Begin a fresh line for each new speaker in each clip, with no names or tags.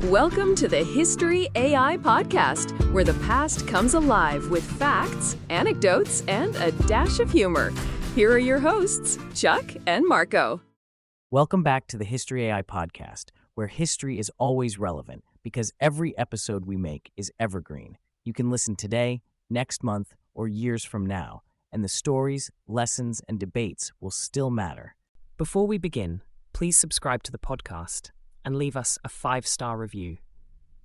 Welcome to the History AI podcast, where the past comes alive with facts, anecdotes, and a dash of humor. Here are your hosts, Chuck and Marco.
Welcome back to the History AI podcast, where history is always relevant because every episode we make is evergreen. You can listen today, next month, or years from now, and the stories, lessons, and debates will still matter.
Before we begin, please subscribe to the podcast and leave us a 5-star review.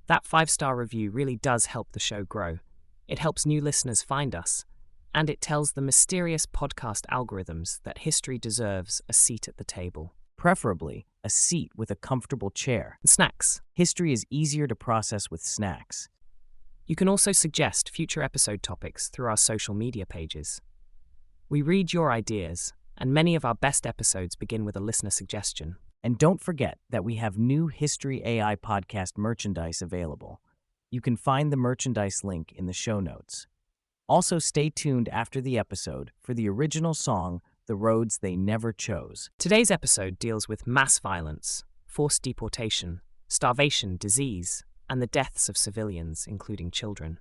That 5-star review really does help the show grow. It helps new listeners find us, and it tells the mysterious podcast algorithms that history deserves a seat at the table.
Preferably, a seat with a comfortable chair.
And snacks.
History is easier to process with snacks.
You can also suggest future episode topics through our social media pages. We read your ideas, and many of our best episodes begin with a listener suggestion.
And don't forget that we have new History AI podcast merchandise available. You can find the merchandise link in the show notes. Also, stay tuned after the episode for the original song, The Roads They Never Chose.
Today's episode deals with mass violence, forced deportation, starvation, disease, and the deaths of civilians, including children.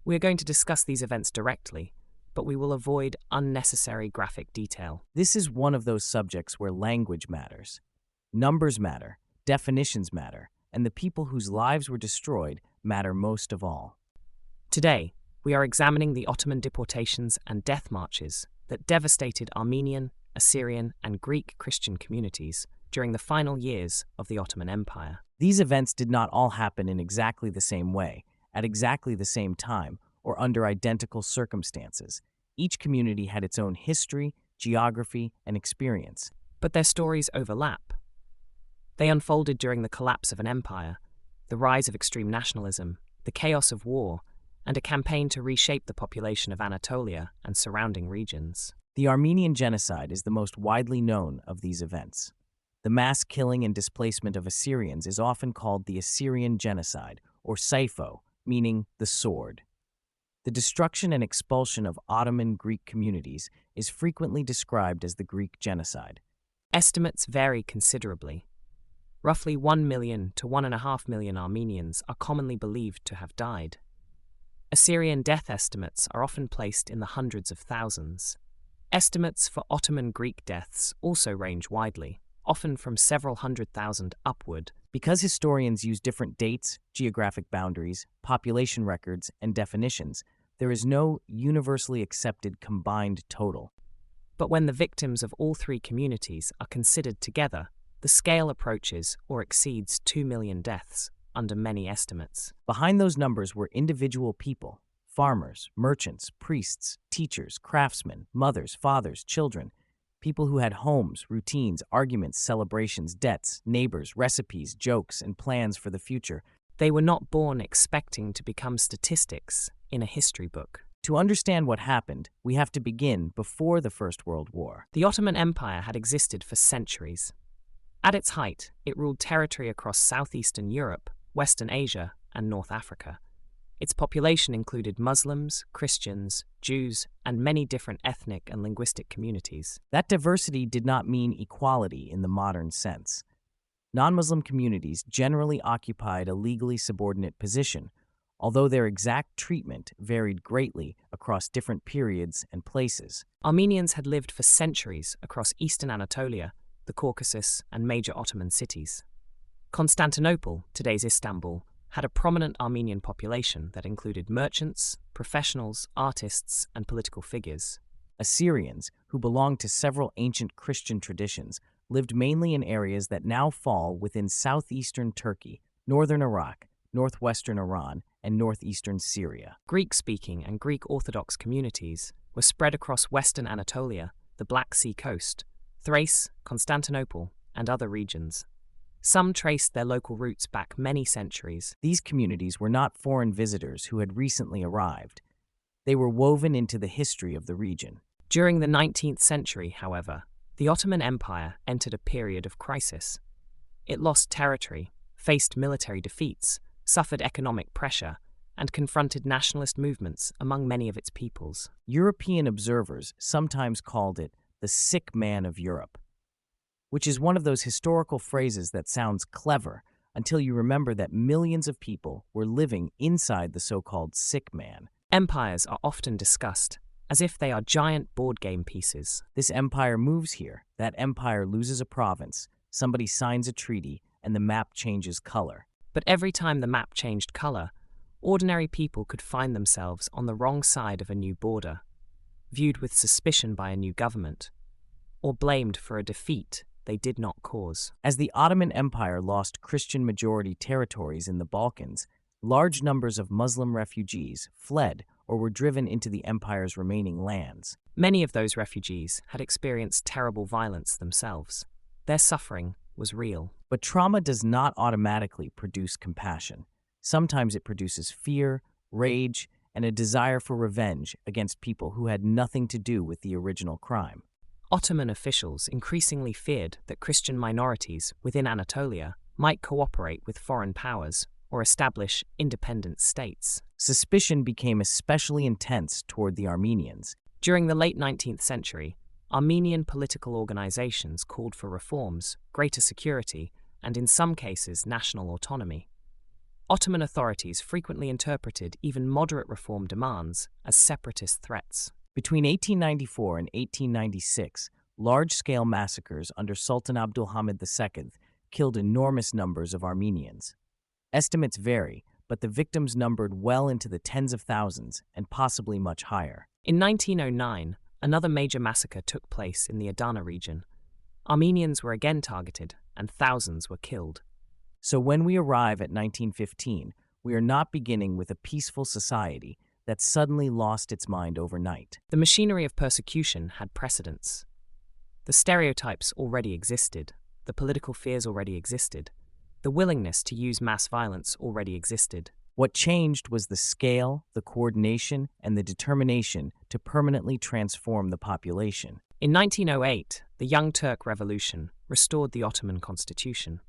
We are going to discuss these events directly, but we will avoid unnecessary graphic detail.
This is one of those subjects where language matters. Numbers matter, definitions matter, and the people whose lives were destroyed matter most of all.
Today, we are examining the Ottoman deportations and death marches that devastated Armenian, Assyrian, and Greek Christian communities during the final years of the Ottoman Empire.
These events did not all happen in exactly the same way, at exactly the same time, or under identical circumstances. Each community had its own history, geography, and experience.
But their stories overlap. They unfolded during the collapse of an empire, the rise of extreme nationalism, the chaos of war, and a campaign to reshape the population of Anatolia and surrounding regions.
The Armenian Genocide is the most widely known of these events. The mass killing and displacement of Assyrians is often called the Assyrian Genocide, or Sayfo, meaning the sword. The destruction and expulsion of Ottoman Greek communities is frequently described as the Greek Genocide.
Estimates vary considerably. Roughly 1 million to 1.5 million Armenians are commonly believed to have died. Assyrian death estimates are often placed in the hundreds of thousands. Estimates for Ottoman Greek deaths also range widely, often from several 100,000 upward.
Because historians use different dates, geographic boundaries, population records, and definitions, there is no universally accepted combined total.
But when the victims of all three communities are considered together, the scale approaches or exceeds 2 million deaths, under many estimates.
Behind those numbers were individual people, farmers, merchants, priests, teachers, craftsmen, mothers, fathers, children, people who had homes, routines, arguments, celebrations, debts, neighbors, recipes, jokes, and plans for the future.
They were not born expecting to become statistics in a history book.
To understand what happened, we have to begin before the First World War.
The Ottoman Empire had existed for centuries. At its height, it ruled territory across southeastern Europe, Western Asia, and North Africa. Its population included Muslims, Christians, Jews, and many different ethnic and linguistic communities.
That diversity did not mean equality in the modern sense. Non-Muslim communities generally occupied a legally subordinate position, although their exact treatment varied greatly across different periods and places.
Armenians had lived for centuries across eastern Anatolia, the Caucasus, and major Ottoman cities. Constantinople, today's Istanbul, had a prominent Armenian population that included merchants, professionals, artists, and political figures.
Assyrians, who belonged to several ancient Christian traditions, lived mainly in areas that now fall within southeastern Turkey, northern Iraq, northwestern Iran, and northeastern Syria.
Greek-speaking and Greek Orthodox communities were spread across western Anatolia, the Black Sea coast, Thrace, Constantinople, and other regions. Some traced their local roots back many centuries.
These communities were not foreign visitors who had recently arrived. They were woven into the history of the region.
During the 19th century, however, the Ottoman Empire entered a period of crisis. It lost territory, faced military defeats, suffered economic pressure, and confronted nationalist movements among many of its peoples.
European observers sometimes called it the sick man of Europe, which is one of those historical phrases that sounds clever until you remember that millions of people were living inside the so-called sick man.
Empires are often discussed as if they are giant board game pieces.
This empire moves here, that empire loses a province, somebody signs a treaty, and the map changes color.
But every time the map changed color, ordinary people could find themselves on the wrong side of a new border, viewed with suspicion by a new government, or blamed for a defeat they did not cause.
As the Ottoman Empire lost Christian-majority territories in the Balkans, large numbers of Muslim refugees fled or were driven into the empire's remaining lands.
Many of those refugees had experienced terrible violence themselves. Their suffering was real.
But trauma does not automatically produce compassion. Sometimes it produces fear, rage, and a desire for revenge against people who had nothing to do with the original crime.
Ottoman officials increasingly feared that Christian minorities within Anatolia might cooperate with foreign powers or establish independent states.
Suspicion became especially intense toward the Armenians.
During the late 19th century, Armenian political organizations called for reforms, greater security, and in some cases national autonomy. Ottoman authorities frequently interpreted even moderate reform demands as separatist threats.
Between 1894 and 1896, large-scale massacres under Sultan Abdulhamid II killed enormous numbers of Armenians. Estimates vary, but the victims numbered well into the tens of thousands and possibly much higher.
In 1909, another major massacre took place in the Adana region. Armenians were again targeted, and thousands were killed.
So when we arrive at 1915, we are not beginning with a peaceful society that suddenly lost its mind overnight.
The machinery of persecution had precedents. The stereotypes already existed, the political fears already existed, the willingness to use mass violence already existed.
What changed was the scale, the coordination, and the determination to permanently transform the population.
In 1908, the Young Turk Revolution restored the Ottoman constitution.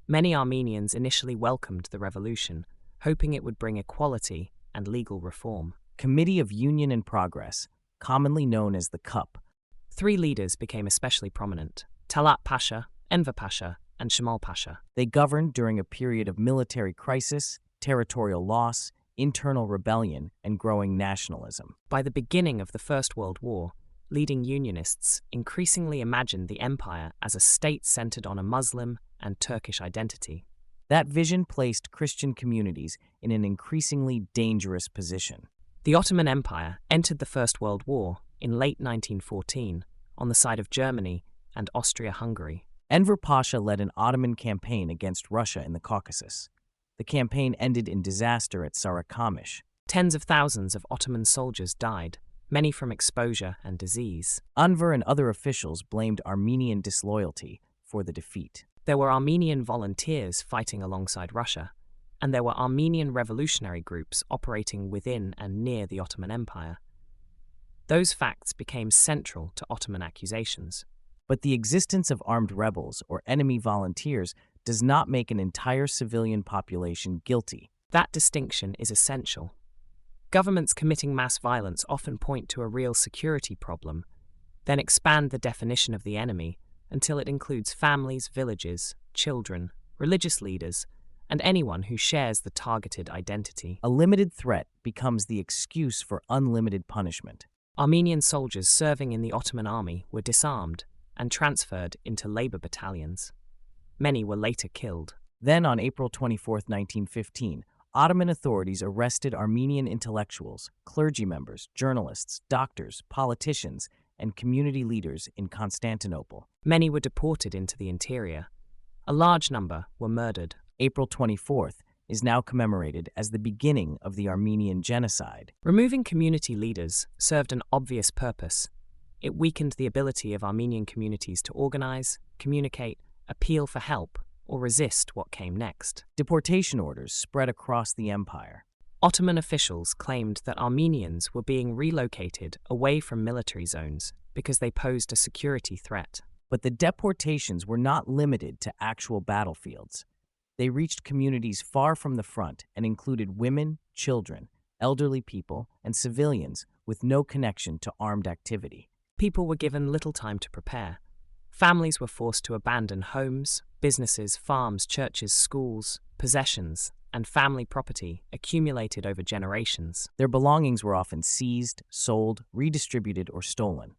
Many Armenians initially welcomed the revolution, hoping it would bring equality and legal reform.
Committee of Union and Progress, commonly known as the CUP.
3 leaders became especially prominent: Talat Pasha, Enver Pasha, and Shamal Pasha.
They governed during a period of military crisis, territorial loss, internal rebellion, and growing nationalism.
By the beginning of the First World War, leading Unionists increasingly imagined the empire as a state centered on a Muslim and Turkish identity.
That vision placed Christian communities in an increasingly dangerous position.
The Ottoman Empire entered the First World War in late 1914 on the side of Germany and Austria-Hungary.
Enver Pasha led an Ottoman campaign against Russia in the Caucasus. The campaign ended in disaster at Sarıkamış.
Tens of thousands of Ottoman soldiers died, many from exposure and disease.
Enver and other officials blamed Armenian disloyalty for the defeat.
There were Armenian volunteers fighting alongside Russia, and there were Armenian revolutionary groups operating within and near the Ottoman Empire. Those facts became central to Ottoman accusations.
But the existence of armed rebels or enemy volunteers does not make an entire civilian population guilty.
That distinction is essential. Governments committing mass violence often point to a real security problem, then expand the definition of the enemy until it includes families, villages, children, religious leaders, and anyone who shares the targeted identity.
A limited threat becomes the excuse for unlimited punishment.
Armenian soldiers serving in the Ottoman army were disarmed and transferred into labor battalions. Many were later killed.
Then, on April 24, 1915, Ottoman authorities arrested Armenian intellectuals, clergy members, journalists, doctors, politicians, and community leaders in Constantinople.
Many were deported into the interior. A large number were murdered.
April 24th is now commemorated as the beginning of the Armenian Genocide.
Removing community leaders served an obvious purpose. It weakened the ability of Armenian communities to organize, communicate, appeal for help, or resist what came next.
Deportation orders spread across the empire.
Ottoman officials claimed that Armenians were being relocated away from military zones because they posed a security threat.
But the deportations were not limited to actual battlefields. They reached communities far from the front and included women, children, elderly people, and civilians with no connection to armed activity.
People were given little time to prepare. Families were forced to abandon homes, businesses, farms, churches, schools, possessions, and family property accumulated over generations.
Their belongings were often seized, sold, redistributed, or stolen.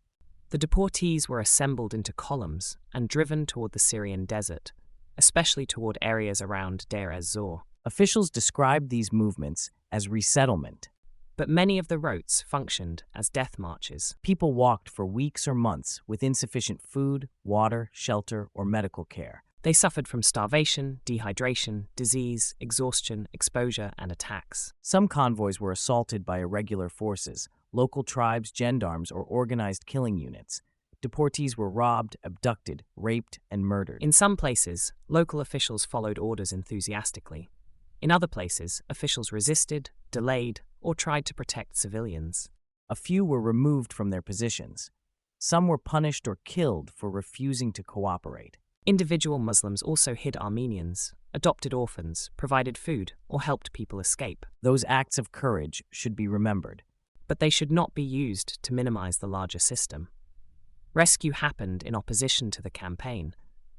The deportees were assembled into columns and driven toward the Syrian desert, especially toward areas around Deir ez-Zor.
Officials described these movements as resettlement.
But many of the routes functioned as death marches.
People walked for weeks or months with insufficient food, water, shelter, or medical care.
They suffered from starvation, dehydration, disease, exhaustion, exposure, and attacks.
Some convoys were assaulted by irregular forces, local tribes, gendarmes, or organized killing units. Deportees were robbed, abducted, raped, and murdered.
In some places, local officials followed orders enthusiastically. In other places, officials resisted, delayed, or tried to protect civilians.
A few were removed from their positions. Some were punished or killed for refusing to cooperate.
Individual Muslims also hid Armenians, adopted orphans, provided food, or helped people escape.
Those acts of courage should be remembered.
But they should not be used to minimize the larger system. Rescue happened in opposition to the campaign,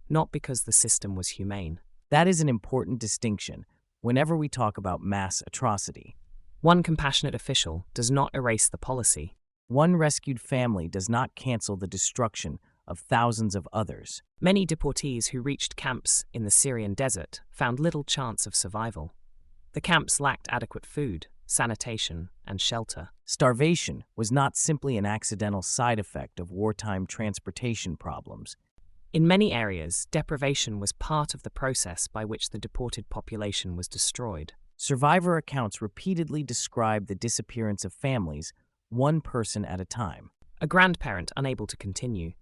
not because the system was humane.
That is an important distinction whenever we talk about mass atrocity.
One compassionate official does not erase the policy.
One rescued family does not cancel the destruction of thousands of others.
Many deportees who reached camps in the Syrian desert found little chance of survival. The camps lacked adequate food, sanitation, and shelter.
Starvation was not simply an accidental side effect of wartime transportation problems.
In many areas, deprivation was part of the process by which the deported population was destroyed.
Survivor accounts repeatedly describe the disappearance of families, one person at a time.
A grandparent unable to continue,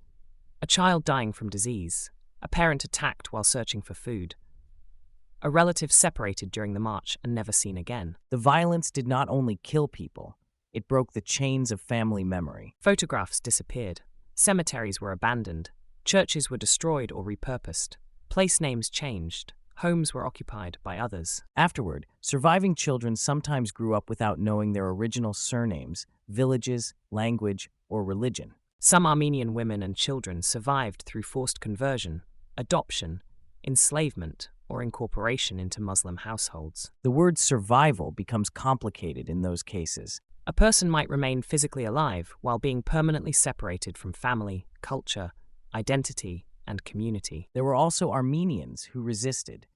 a child dying from disease, a parent attacked while searching for food, a relative separated during the march and never seen again.
The violence did not only kill people, it broke the chains of family memory.
Photographs disappeared, cemeteries were abandoned, churches were destroyed or repurposed, place names changed, homes were occupied by others.
Afterward, surviving children sometimes grew up without knowing their original surnames, villages, language, or religion.
Some Armenian women and children survived through forced conversion, adoption, enslavement, or incorporation into Muslim households.
The word survival becomes complicated in those cases.
A person might remain physically alive while being permanently separated from family, culture, identity, and community.
There were also Armenians who resisted.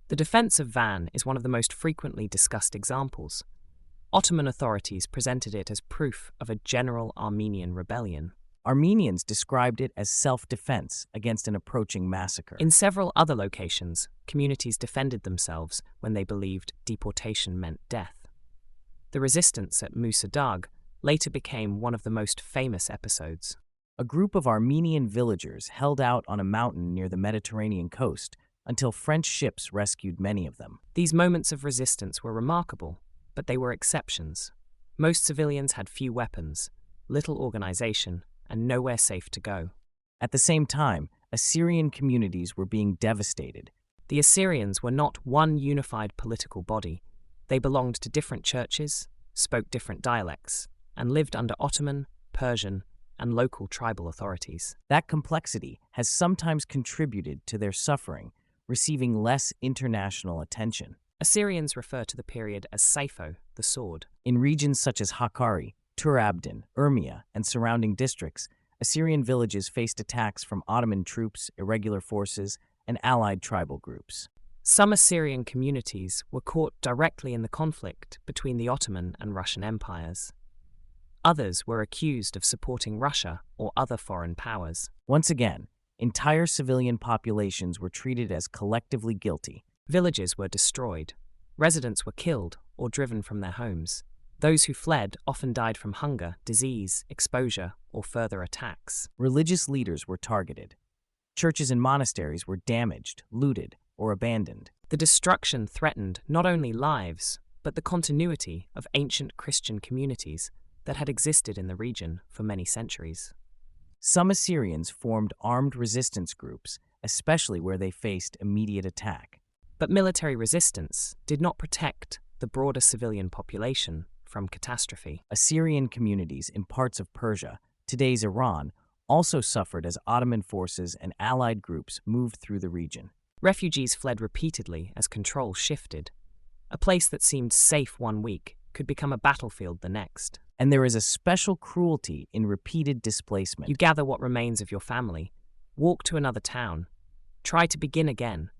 The defense of Van is one of the most frequently discussed examples. Ottoman authorities presented it as proof of a general Armenian rebellion.
Armenians described it as self-defense against an approaching massacre.
In several other locations, communities defended themselves when they believed deportation meant death. The resistance at Musa Dag later became one of the most famous episodes.
A group of Armenian villagers held out on a mountain near the Mediterranean coast until French ships rescued many of them.
These moments of resistance were remarkable, but they were exceptions. Most civilians had few weapons, little organization, and nowhere safe to go.
At the same time, Assyrian communities were being devastated.
The Assyrians were not one unified political body. They belonged to different churches, spoke different dialects, and lived under Ottoman, Persian, and local tribal authorities.
That complexity has sometimes contributed to their suffering, receiving less international attention.
Assyrians refer to the period as Sayfo, the sword.
In regions such as Hakkari, Turabdin, Urmia, and surrounding districts, Assyrian villages faced attacks from Ottoman troops, irregular forces, and allied tribal groups.
Some Assyrian communities were caught directly in the conflict between the Ottoman and Russian empires. Others were accused of supporting Russia or other foreign powers.
Once again, entire civilian populations were treated as collectively guilty.
Villages were destroyed. Residents were killed or driven from their homes. Those who fled often died from hunger, disease, exposure, or further attacks.
Religious leaders were targeted. Churches and monasteries were damaged, looted, or abandoned.
The destruction threatened not only lives, but the continuity of ancient Christian communities that had existed in the region for many centuries.
Some Assyrians formed armed resistance groups, especially where they faced immediate attack.
But military resistance did not protect the broader civilian population from catastrophe.
Assyrian communities in parts of Persia, today's Iran, also suffered as Ottoman forces and allied groups moved through the region.
Refugees fled repeatedly as control shifted. A place that seemed safe one week could become a battlefield the next.
And there is a special cruelty in repeated displacement.
You gather what remains of your family, walk to another town, try to begin again,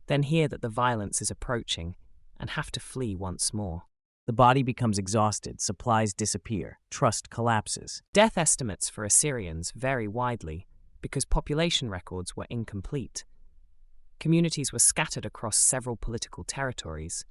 then hear that the violence is approaching and have to flee once more.
The body becomes exhausted, supplies disappear, trust collapses.
Death estimates for Assyrians vary widely because population records were incomplete. Communities were scattered across several political territories,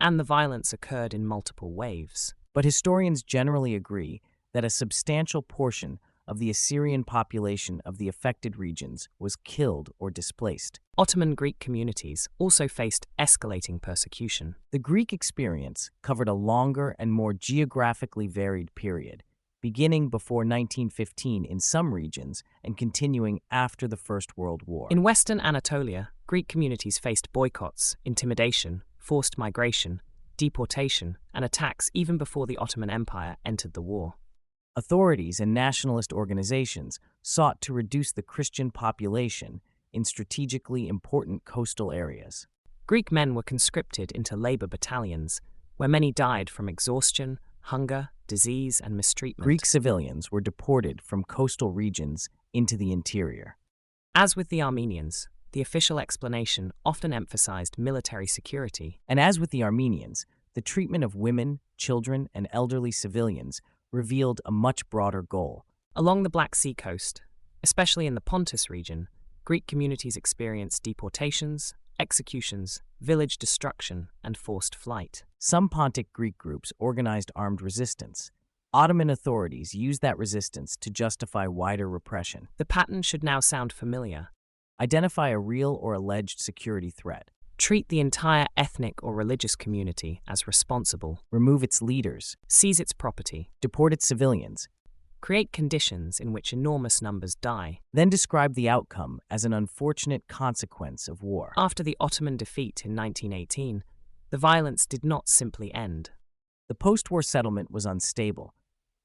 and the violence occurred in multiple waves.
But historians generally agree that a substantial portion of the Assyrian population of the affected regions was killed or displaced.
Ottoman Greek communities also faced escalating persecution.
The Greek experience covered a longer and more geographically varied period, beginning before 1915 in some regions and continuing after the First World War.
In western Anatolia, Greek communities faced boycotts, intimidation, forced migration, deportation, and attacks even before the Ottoman Empire entered the war.
Authorities and nationalist organizations sought to reduce the Christian population in strategically important coastal areas.
Greek men were conscripted into labor battalions, where many died from exhaustion, hunger, disease, and mistreatment.
Greek civilians were deported from coastal regions into the interior.
As with the Armenians, the official explanation often emphasized military security.
And as with the Armenians, the treatment of women, children, and elderly civilians revealed a much broader goal.
Along the Black Sea coast, especially in the Pontus region, Greek communities experienced deportations, executions, village destruction, and forced flight.
Some Pontic Greek groups organized armed resistance. Ottoman authorities used that resistance to justify wider repression.
The pattern should now sound familiar.
Identify a real or alleged security threat.
Treat the entire ethnic or religious community as responsible.
Remove its leaders.
Seize its property.
Deport its civilians.
Create conditions in which enormous numbers die.
Then describe the outcome as an unfortunate consequence of war.
After the Ottoman defeat in 1918, the violence did not simply end.
The post-war settlement was unstable.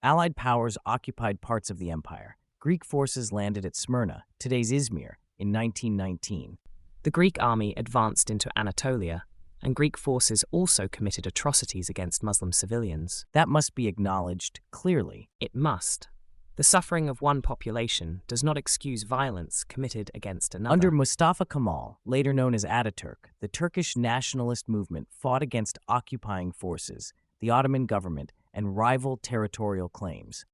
Allied powers occupied parts of the empire. Greek forces landed at Smyrna, today's Izmir, in 1919.
The Greek army advanced into Anatolia, and Greek forces also committed atrocities against Muslim civilians.
That must be acknowledged clearly.
It must. The suffering of one population does not excuse violence committed against another.
Under Mustafa Kemal, later known as Ataturk, the Turkish nationalist movement fought against occupying forces, the Ottoman government, and rival territorial claims.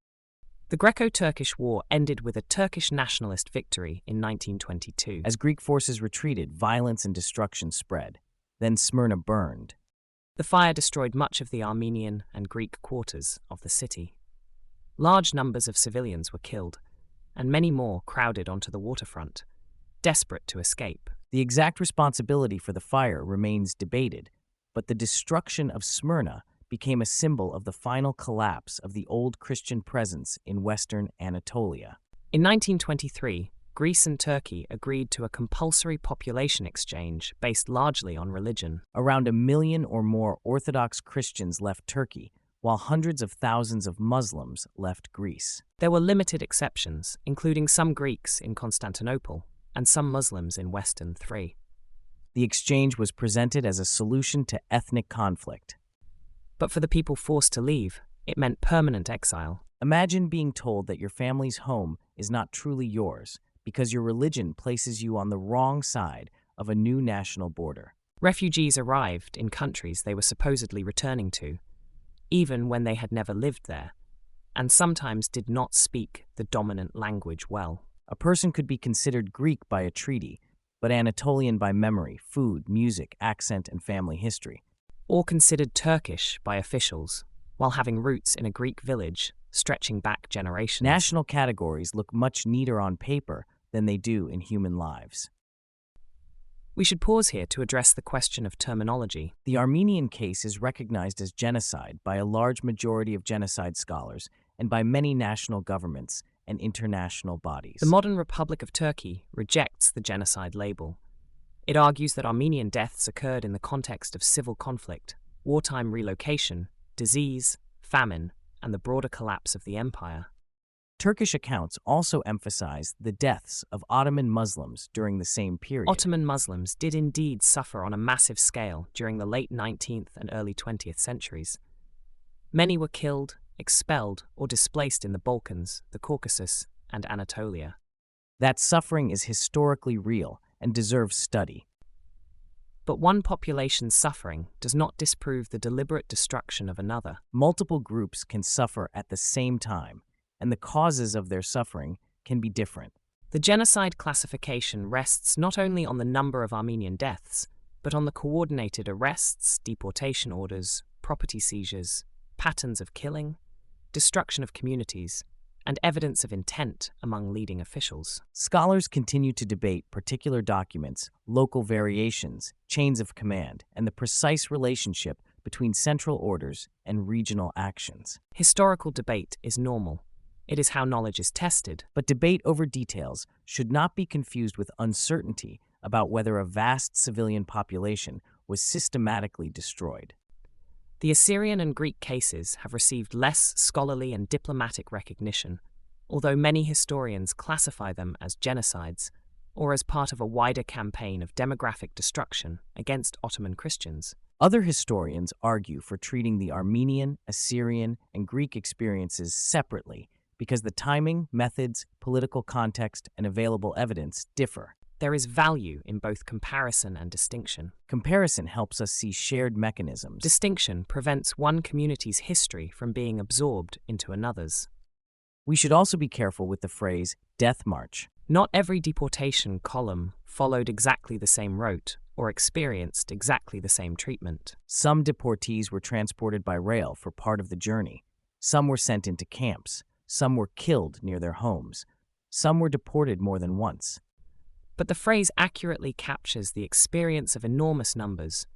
The Greco-Turkish War ended with a Turkish nationalist victory in 1922.
As Greek forces retreated, violence and destruction spread. Then Smyrna burned.
The fire destroyed much of the Armenian and Greek quarters of the city. Large numbers of civilians were killed, and many more crowded onto the waterfront, desperate to escape.
The exact responsibility for the fire remains debated, but the destruction of Smyrna became a symbol of the final collapse of the old Christian presence in western Anatolia.
In 1923, Greece and Turkey agreed to a compulsory population exchange based largely on religion.
Around 1 million or more Orthodox Christians left Turkey, while hundreds of thousands of Muslims left Greece.
There were limited exceptions, including some Greeks in Constantinople and some Muslims in Western Thrace.
The exchange was presented as a solution to ethnic conflict.
But for the people forced to leave, it meant permanent exile.
Imagine being told that your family's home is not truly yours because your religion places you on the wrong side of a new national border.
Refugees arrived in countries they were supposedly returning to, even when they had never lived there, and sometimes did not speak the dominant language well.
A person could be considered Greek by a treaty, but Anatolian by memory, food, music, accent, and family history.
Or considered Turkish by officials, while having roots in a Greek village stretching back generations.
National categories look much neater on paper than they do in human lives.
We should pause here to address the question of terminology.
The Armenian case is recognized as genocide by a large majority of genocide scholars and by many national governments and international bodies.
The modern Republic of Turkey rejects the genocide label. It argues that Armenian deaths occurred in the context of civil conflict, wartime relocation, disease, famine, and the broader collapse of the empire.
Turkish accounts also emphasize the deaths of Ottoman Muslims during the same period.
Ottoman Muslims did indeed suffer on a massive scale during the late 19th and early 20th centuries. Many were killed, expelled, or displaced in the Balkans, the Caucasus, and Anatolia.
That suffering is historically real and deserves study.
But one population's suffering does not disprove the deliberate destruction of another.
Multiple groups can suffer at the same time, and the causes of their suffering can be different.
The genocide classification rests not only on the number of Armenian deaths, but on the coordinated arrests, deportation orders, property seizures, patterns of killing, destruction of communities, and evidence of intent among leading officials.
Scholars continue to debate particular documents, local variations, chains of command, and the precise relationship between central orders and regional actions.
Historical debate is normal. It is how knowledge is tested.
But debate over details should not be confused with uncertainty about whether a vast civilian population was systematically destroyed.
The Assyrian and Greek cases have received less scholarly and diplomatic recognition, although many historians classify them as genocides or as part of a wider campaign of demographic destruction against Ottoman Christians.
Other historians argue for treating the Armenian, Assyrian, and Greek experiences separately because the timing, methods, political context, and available evidence differ.
There is value in both comparison and distinction.
Comparison helps us see shared mechanisms.
Distinction prevents one community's history from being absorbed into another's.
We should also be careful with the phrase death march.
Not every deportation column followed exactly the same route or experienced exactly the same treatment.
Some deportees were transported by rail for part of the journey. Some were sent into camps. Some were killed near their homes. Some were deported more than once.
But the phrase accurately captures the experience of enormous numbers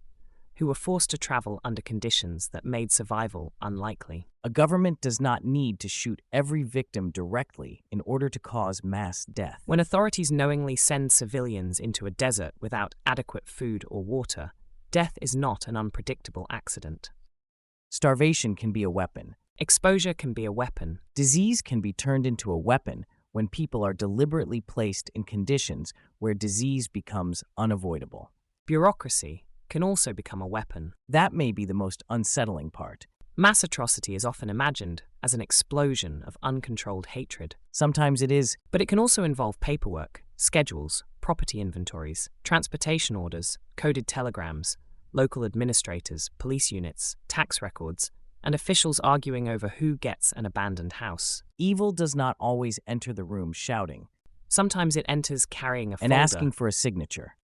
who were forced to travel under conditions that made survival unlikely.
A government does not need to shoot every victim directly in order to cause mass death.
When authorities knowingly send civilians into a desert without adequate food or water, death is not an unpredictable accident.
Starvation can be a weapon.
Exposure can be a weapon.
Disease can be turned into a weapon when people are deliberately placed in conditions where disease becomes unavoidable.
Bureaucracy can also become a weapon.
That may be the most unsettling part.
Mass atrocity is often imagined as an explosion of uncontrolled hatred.
Sometimes it is,
but it can also involve paperwork, schedules, property inventories, transportation orders, coded telegrams, local administrators, police units, tax records, and officials arguing over who gets an abandoned house.
Evil does not always enter the room shouting.
Sometimes it enters carrying a folder
and asking for a signature.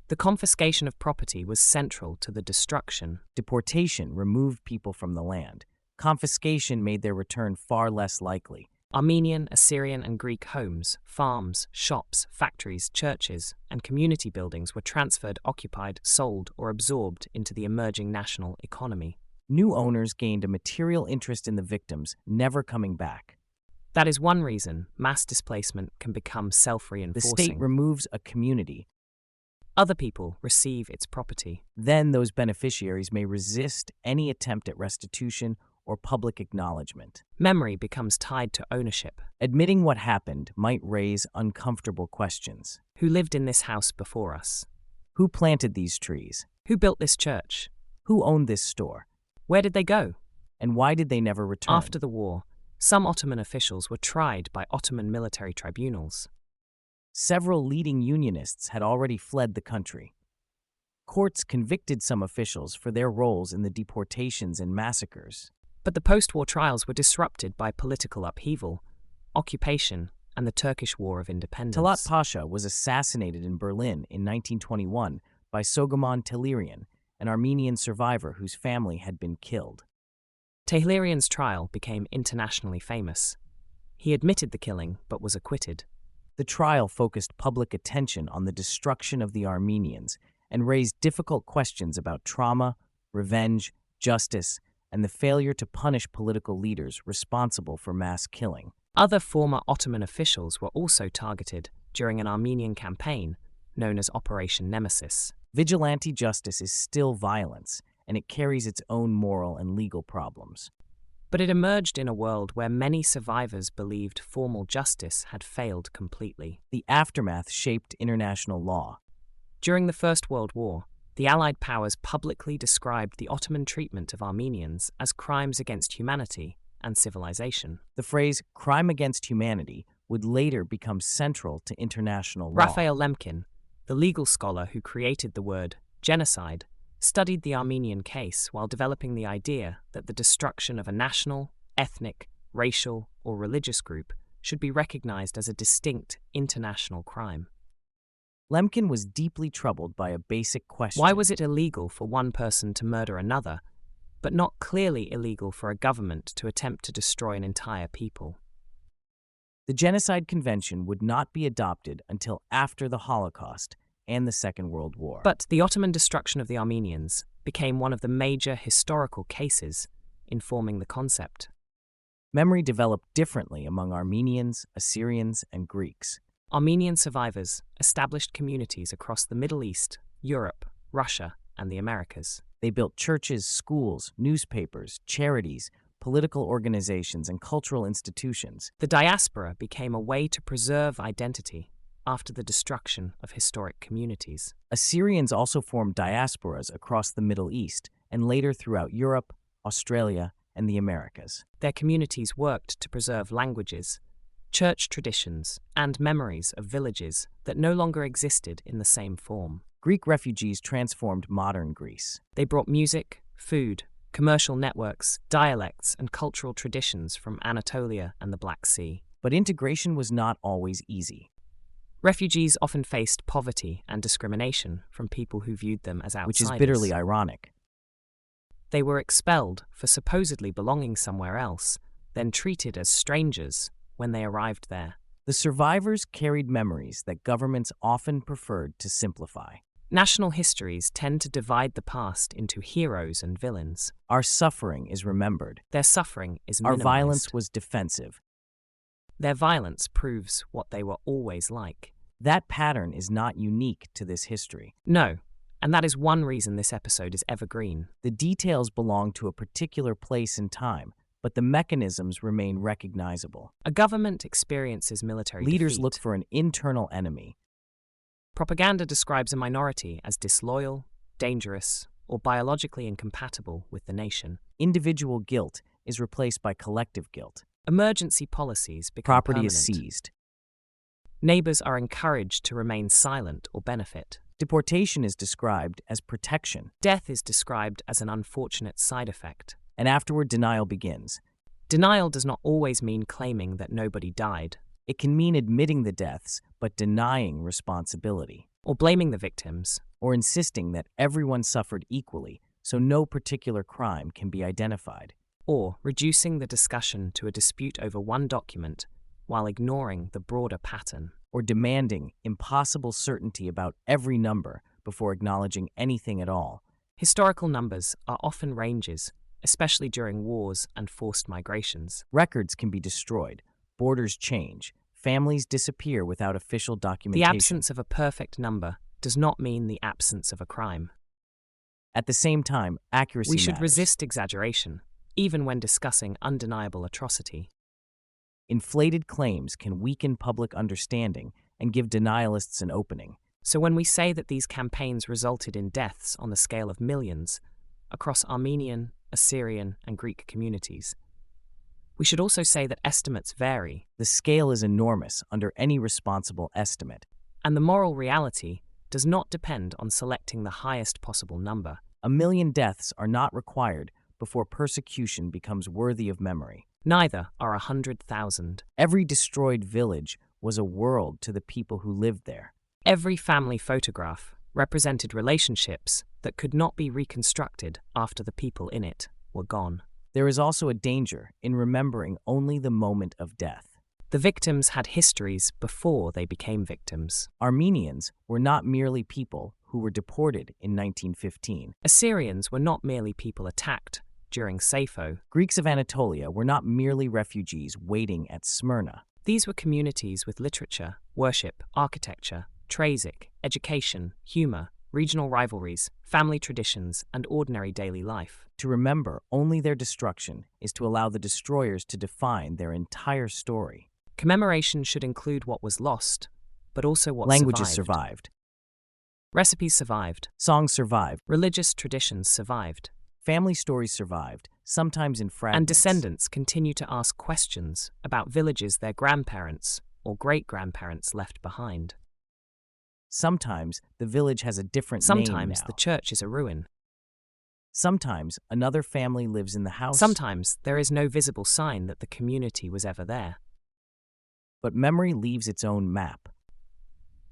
The confiscation of property was central to the destruction.
Deportation removed people from the land. Confiscation made their return far less likely.
Armenian, Assyrian, and Greek homes, farms, shops, factories, churches, and community buildings were transferred, occupied, sold, or absorbed into the emerging national economy.
New owners gained a material interest in the victims, never coming back.
That is one reason mass displacement can become self-reinforcing.
The state removes a community.
Other people receive its property.
Then those beneficiaries may resist any attempt at restitution or public acknowledgement.
Memory becomes tied to ownership.
Admitting what happened might raise uncomfortable questions.
Who lived in this house before us?
Who planted these trees?
Who built this church?
Who owned this store?
Where did they go?
And why did they never return?
After the war, some Ottoman officials were tried by Ottoman military tribunals.
Several leading Unionists had already fled the country. Courts convicted some officials for their roles in the deportations and massacres.
But the post-war trials were disrupted by political upheaval, occupation, and the Turkish War of Independence.
Talat Pasha was assassinated in Berlin in 1921 by Soghomon Tehlirian, an Armenian survivor whose family had been killed.
Tehlirian's trial became internationally famous. He admitted the killing but was acquitted.
The trial focused public attention on the destruction of the Armenians and raised difficult questions about trauma, revenge, justice, and the failure to punish political leaders responsible for mass killing.
Other former Ottoman officials were also targeted during an Armenian campaign known as Operation Nemesis.
Vigilante justice is still violence, and it carries its own moral and legal problems.
But it emerged in a world where many survivors believed formal justice had failed completely.
The aftermath shaped international law.
During the First World War, the Allied powers publicly described the Ottoman treatment of Armenians as crimes against humanity and civilization.
The phrase crime against humanity would later become central to international law.
Raphael Lemkin, the legal scholar who created the word genocide, studied the Armenian case while developing the idea that the destruction of a national, ethnic, racial, or religious group should be recognized as a distinct international crime.
Lemkin was deeply troubled by a basic question.
Why was it illegal for one person to murder another, but not clearly illegal for a government to attempt to destroy an entire people?
The Genocide Convention would not be adopted until after the Holocaust and the Second World War.
But the Ottoman destruction of the Armenians became one of the major historical cases informing the concept.
Memory developed differently among Armenians, Assyrians, and Greeks.
Armenian survivors established communities across the Middle East, Europe, Russia, and the Americas.
They built churches, schools, newspapers, charities, political organizations, and cultural institutions.
The diaspora became a way to preserve identity after the destruction of historic communities.
Assyrians also formed diasporas across the Middle East and later throughout Europe, Australia, and the Americas.
Their communities worked to preserve languages, church traditions, and memories of villages that no longer existed in the same form.
Greek refugees transformed modern Greece.
They brought music, food, commercial networks, dialects, and cultural traditions from Anatolia and the Black Sea.
But integration was not always easy.
Refugees often faced poverty and discrimination from people who viewed them as outsiders.
Which is bitterly ironic.
They were expelled for supposedly belonging somewhere else, then treated as strangers when they arrived there.
The survivors carried memories that governments often preferred to simplify.
National histories tend to divide the past into heroes and villains.
Our suffering is remembered.
Their suffering is
Our
minimized.
violence was defensive.
Their violence proves what they were always like.
That pattern is not unique to this history.
No, and that is one reason this episode is evergreen.
The details belong to a particular place and time, but the mechanisms remain recognizable.
A government experiences military
Leaders
defeat.
look for an internal enemy.
Propaganda describes a minority as disloyal, dangerous, or biologically incompatible with the nation.
Individual guilt is replaced by collective guilt.
Emergency policies become
Property
permanent.
is seized.
Neighbors are encouraged to remain silent or benefit.
Deportation is described as protection,
Death is described as an unfortunate side effect.
and afterward denial begins.
Denial does not always mean claiming that nobody died,
It can mean admitting the deaths, but denying responsibility,
or blaming the victims.
or insisting that everyone suffered equally, so no particular crime can be identified.
Or reducing the discussion to a dispute over one document while ignoring the broader pattern.
Or demanding impossible certainty about every number before acknowledging anything at all.
Historical numbers are often ranges, especially during wars and forced migrations.
Records can be destroyed, borders change, families disappear without official
The
documentation.
absence of a perfect number does not mean the absence of a crime.
At the same time, accuracy
We should
matters.
resist exaggeration, even when discussing undeniable atrocity.
Inflated claims can weaken public understanding and give denialists an opening.
So when we say that these campaigns resulted in deaths on the scale of millions across Armenian, Assyrian, and Greek communities, we should also say that estimates vary,
The scale is enormous under any responsible estimate.
and the moral reality does not depend on selecting the highest possible number.
1 million deaths are not required before persecution becomes worthy of memory.
Neither are 100,000.
Every destroyed village was a world to the people who lived there.
Every family photograph represented relationships that could not be reconstructed after the people in it were gone.
There is also a danger in remembering only the moment of death.
The victims had histories before they became victims.
Armenians were not merely people who were deported in 1915.
Assyrians were not merely people attacked during Sayfo.
Greeks of Anatolia were not merely refugees waiting at Smyrna.
These were communities with literature, worship, architecture, tragic, education, humor, regional rivalries, family traditions, and ordinary daily life.
To remember only their destruction is to allow the destroyers to define their entire story.
Commemoration should include what was lost, but also what
Languages
survived.
survived.
Recipes survived.
Songs survived.
Religious traditions survived.
Family stories survived, sometimes in fragments.
And descendants continue to ask questions about villages their grandparents or great-grandparents left behind.
Sometimes the village has a different name now.
Sometimes the church is a ruin.
Sometimes another family lives in the house.
Sometimes there is no visible sign that the community was ever there.
But memory leaves its own map.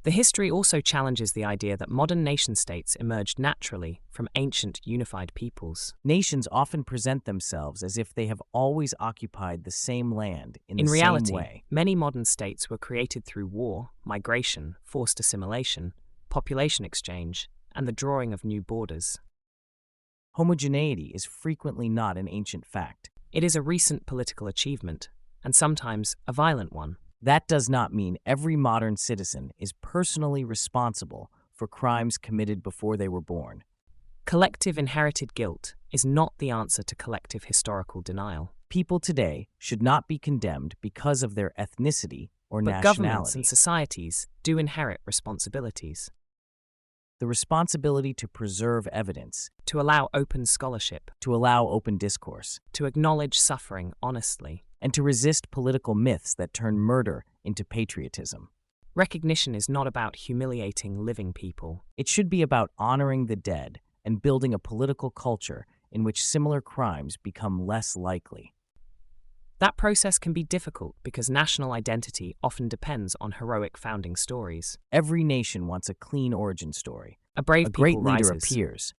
The history also challenges the idea that modern nation-states emerged naturally from ancient unified peoples.
Nations often present themselves as if they have always occupied the same land in the
reality,
same way.
Many modern states were created through war, migration, forced assimilation, population exchange, and the drawing of new borders.
Homogeneity is frequently not an ancient fact.
It is a recent political achievement, and sometimes a violent one.
That does not mean every modern citizen is personally responsible for crimes committed before they were born.
Collective inherited guilt is not the answer to collective historical denial.
People today should not be condemned because of their ethnicity or
But
nationality.
governments and societies do inherit responsibilities.
The responsibility to preserve evidence,
To allow open scholarship,
to allow open discourse,
to acknowledge suffering honestly.
and to resist political myths that turn murder into patriotism.
Recognition is not about humiliating living people.
It should be about honoring the dead and building a political culture in which similar crimes become less likely.
That process can be difficult because national identity often depends on heroic founding stories.
Every nation wants a clean origin story.
A brave
A great
people
leader
rises.
appears.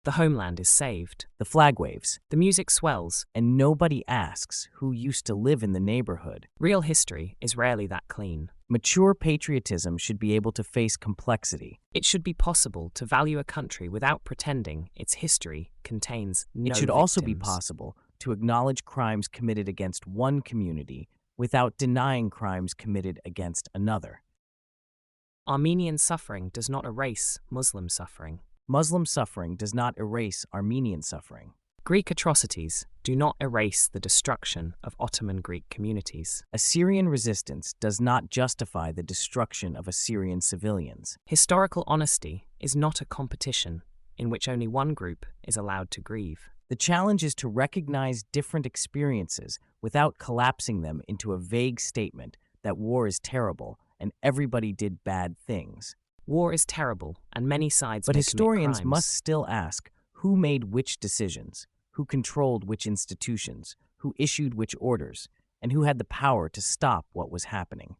The homeland is saved.
The flag waves,
The music swells.
and nobody asks who used to live in the neighborhood.
Real history is rarely that clean.
Mature patriotism should be able to face complexity.
It should be possible to value a country without pretending its history contains no
It should also be
victims.
possible to acknowledge crimes committed against one community without denying crimes committed against another.
Armenian suffering does not erase Muslim suffering.
Muslim suffering does not erase Armenian suffering.
Greek atrocities do not erase the destruction of Ottoman Greek communities.
Assyrian resistance does not justify the destruction of Assyrian civilians.
Historical honesty is not a competition in which only one group is allowed to grieve.
The challenge is to recognize different experiences without collapsing them into a vague statement that war is terrible and everybody did bad things.
War is terrible, and many sides
But
may
historians
commit crimes.
must still ask who made which decisions, who controlled which institutions, who issued which orders, and who had the power to stop what was happening.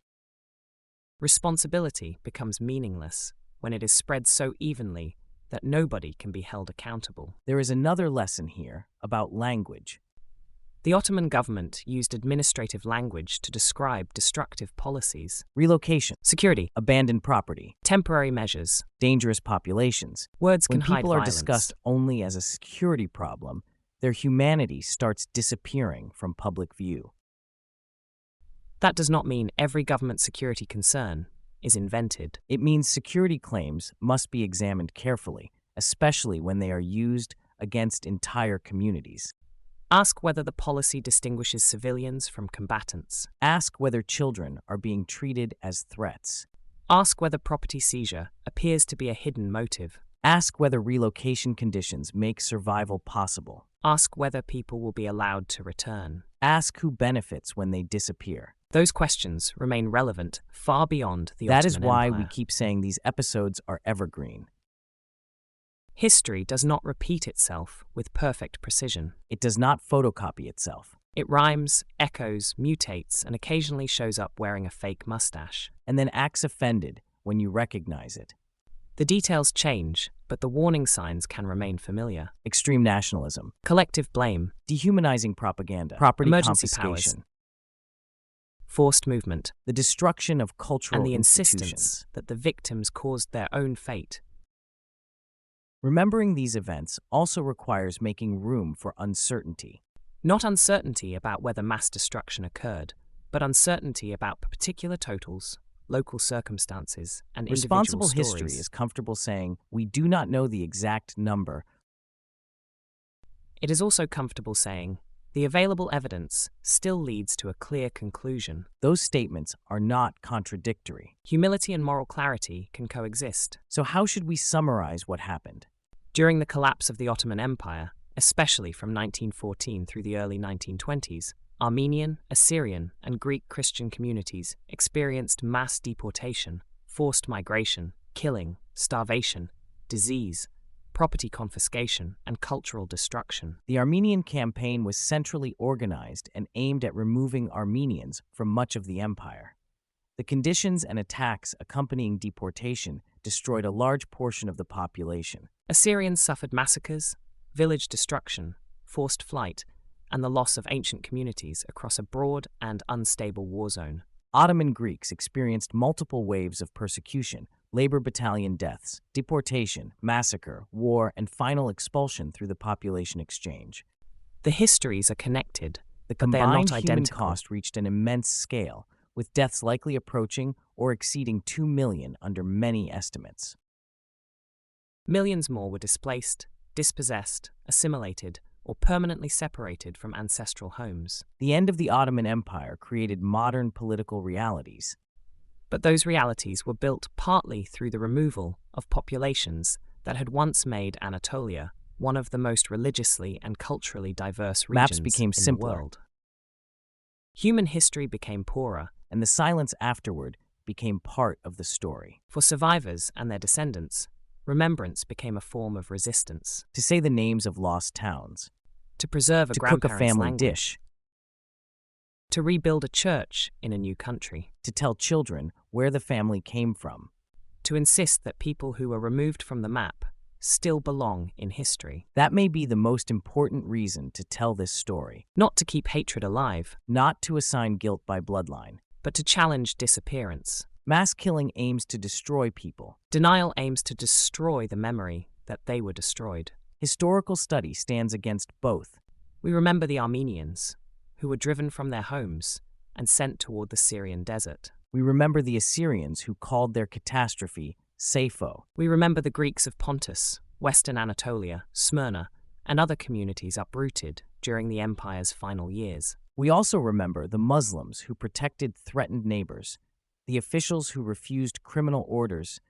Responsibility becomes meaningless when it is spread so evenly that nobody can be held accountable.
There is another lesson here about language.
The Ottoman government used administrative language to describe destructive policies.
Relocation,
Security,
abandoned property,
temporary measures.
dangerous populations.
Words
When
can hide
people are
violence.
discussed only as a security problem, their humanity starts disappearing from public view.
That does not mean every government security concern is invented.
It means security claims must be examined carefully, especially when they are used against entire communities.
Ask whether the policy distinguishes civilians from combatants.
Ask whether children are being treated as threats.
Ask whether property seizure appears to be a hidden motive.
Ask whether relocation conditions make survival possible.
Ask whether people will be allowed to return.
Ask who benefits when they disappear.
Those questions remain relevant far beyond the
That
Ottoman
is why
Empire.
we keep saying these episodes are evergreen.
History does not repeat itself with perfect precision.
It does not photocopy itself.
It rhymes, echoes, mutates, and occasionally shows up wearing a fake mustache.
And then acts offended when you recognize it.
The details change, but the warning signs can remain familiar.
Extreme nationalism,
Collective blame,
dehumanizing propaganda, property
Emergency
confiscation,
forced movement,
the destruction of cultural
and the
institutions.
insistence that the victims caused their own fate.
Remembering these events also requires making room for uncertainty.
Not uncertainty about whether mass destruction occurred, but uncertainty about particular totals local circumstances, and
Responsible
individual
history
stories.
is comfortable saying, we do not know the exact number.
It is also comfortable saying, the available evidence still leads to a clear conclusion.
Those statements are not contradictory.
Humility and moral clarity can coexist.
So how should we summarize what happened?
During the collapse of the Ottoman Empire, especially from 1914 through the early 1920s, Armenian, Assyrian, and Greek Christian communities experienced mass deportation, forced migration, killing, starvation, disease, property confiscation, and cultural destruction.
The Armenian campaign was centrally organized and aimed at removing Armenians from much of the empire. The conditions and attacks accompanying deportation destroyed a large portion of the population.
Assyrians suffered massacres, village destruction, forced flight, and the loss of ancient communities across a broad and unstable war zone.
Ottoman Greeks experienced multiple waves of persecution, labor battalion deaths, deportation, massacre, war, and final expulsion through the population exchange.
The histories are connected,
The
but they are
combined
not
human
identical.
cost reached an immense scale, with deaths likely approaching or exceeding 2 million under many estimates.
Millions more were displaced, dispossessed, assimilated, or permanently separated from ancestral homes.
The end of the Ottoman Empire created modern political realities.
But those realities were built partly through the removal of populations that had once made Anatolia one of the most religiously and culturally diverse regions
Maps became
in the
simpler.
world. Human history became poorer.
And the silence afterward became part of the story.
For survivors and their descendants, remembrance became a form of resistance.
To say the names of lost towns,
To preserve a
to cook a
grandparent's
family
language.
dish,
To rebuild a church in a new country.
to tell children where the family came from.
To insist that people who were removed from the map still belong in history.
That may be the most important reason to tell this story,
Not to keep hatred alive,
not to assign guilt by bloodline.
but to challenge disappearance.
Mass killing aims to destroy people.
Denial aims to destroy the memory that they were destroyed.
Historical study stands against both.
We remember the Armenians, who were driven from their homes and sent toward the Syrian desert.
We remember the Assyrians who called their catastrophe Sayfo.
We remember the Greeks of Pontus, Western Anatolia, Smyrna, and other communities uprooted during the empire's final years.
We also remember the Muslims who protected threatened neighbors, the officials who refused criminal orders,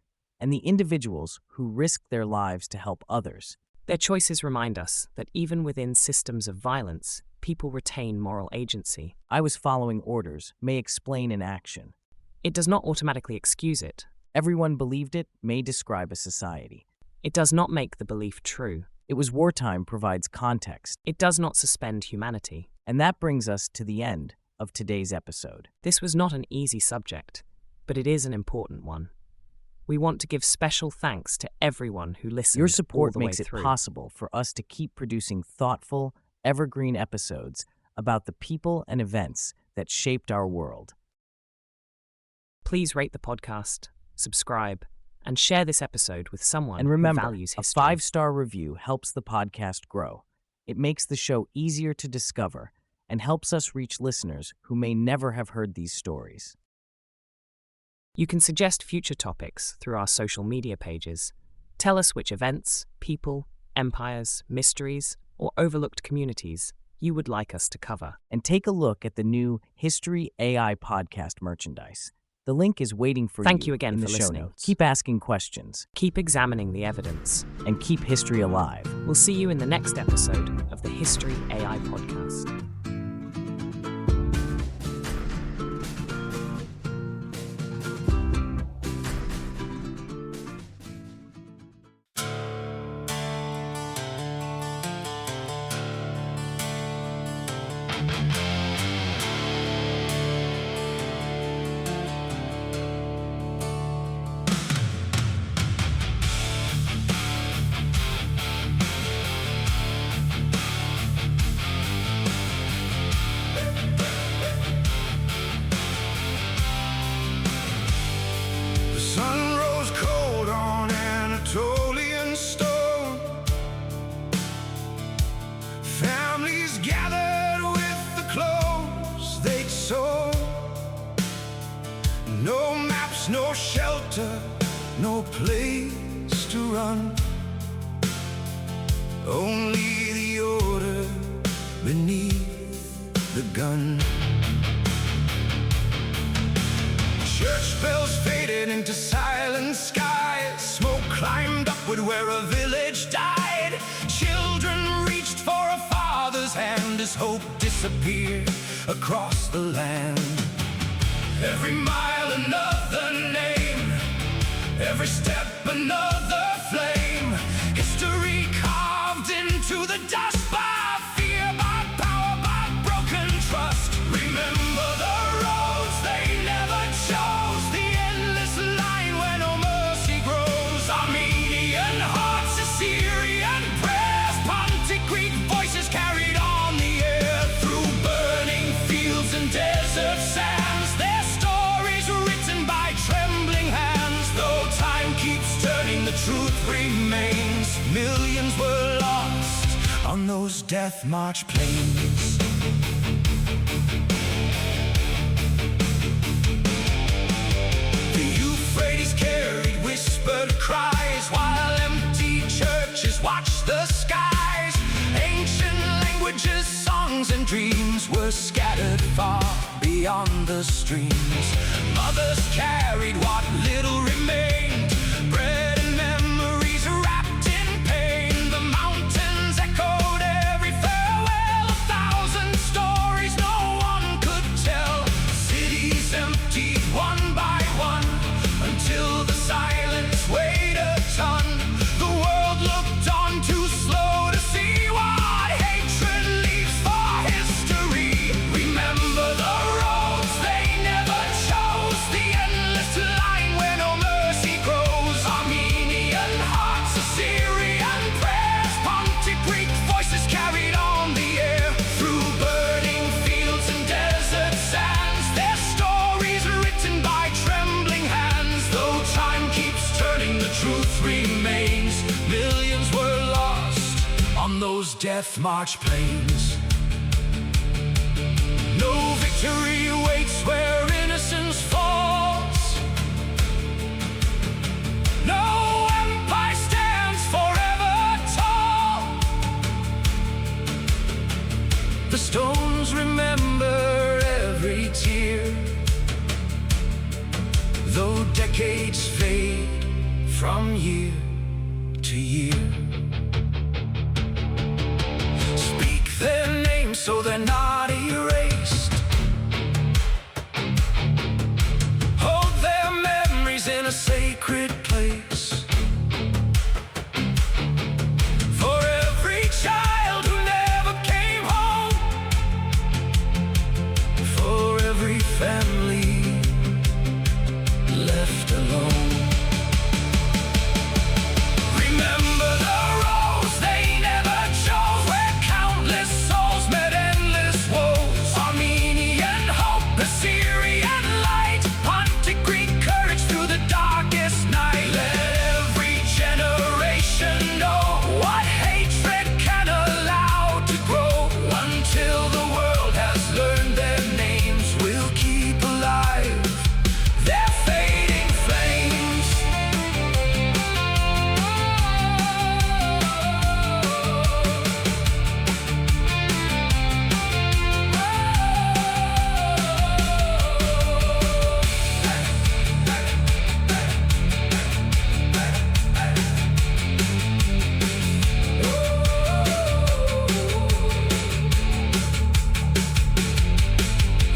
and the individuals who risked their lives to help others.
Their choices remind us that even within systems of violence, people retain moral agency.
I was following orders may explain an action.
It does not automatically excuse it.
Everyone believed it may describe a society.
It does not make the belief true.
It was wartime provides context.
It does not suspend humanity.
And that brings us to the end of today's episode.
This was not an easy subject, but it is an important one. We want to give special thanks to everyone who listened.
Your support
all the way
makes it
through.
possible for us to keep producing thoughtful, evergreen episodes about the people and events that shaped our world.
Please rate the podcast, subscribe, and share this episode with someone
And remember,
who values
a
history.
5-star review helps the podcast grow. It makes the show easier to discover and helps us reach listeners who may never have heard these stories.
You can suggest future topics through our social media pages. Tell us which events, people, empires, mysteries, or overlooked communities you would like us to cover.
And take a look at the new History AI podcast merchandise. The link is waiting for
Thank you again
in
for
the show
listening.
notes. Keep asking questions
Keep examining the evidence.
and keep history alive.
We'll see you in the next episode of the History AI podcast.
The sun rose cold on Anatolian stone. Families gathered with the clothes they'd sewn. No maps no place to run, only the order beneath the gun. Church bells faded into silent skies. Smoke climbed upward where a village died. Children reached for a father's hand as hope disappeared across the land. Every mile another name, every step another flame. History carved into the dust by fear, by power, by broken trust. Remember the roads they never chose, the endless line where no mercy grows. Armenian hearts, Assyrian prayers, Pontic Greek voices carried on the air. Through burning fields and desert sands, their stories written by trembling hands. Though time keeps turning, the truth remains. Millions were lost on those death march plains. The Euphrates carried whispered cries, while empty churches watched the skies. Ancient languages, songs and dreams were scattered far beyond the streams. Mothers carried what little remained, bread and memories wrapped in pain. The mountains echoed every farewell, 1,000 stories no one could tell. Cities emptied one by one until the silence weighed a ton. The world looked on too slow to see what hatred leaves for history. Remember the roads they never chose, the endless line where no mercy grows. Armenian hearts, Assyrian prayers, Pontic Greek voices carried on the air. Through burning fields and desert sands, their stories written by trembling hands. Though time keeps turning, the truth remains. Millions were lost on those death march plains. No victory waits where innocence falls. No empire stands forever tall. The stones remember every tear, though decades fade from year to year. Speak their names so they're not erased. Hold their memories in a sacred place. For every child who never came home, for every family left alone. Remember the roads they never chose, where countless souls met endless woes. Armenian hope, Assyrian light, Pontic Greek courage through the darkest night. Let every generation know what hatred can allow to grow. Until the world has learned their names, we'll keep alive their fading flames.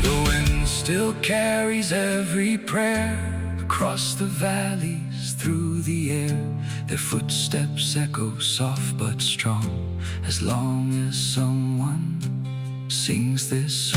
The wind still carries every prayer across the valleys, through the air. Their footsteps echo soft but strong, as long as someone sings this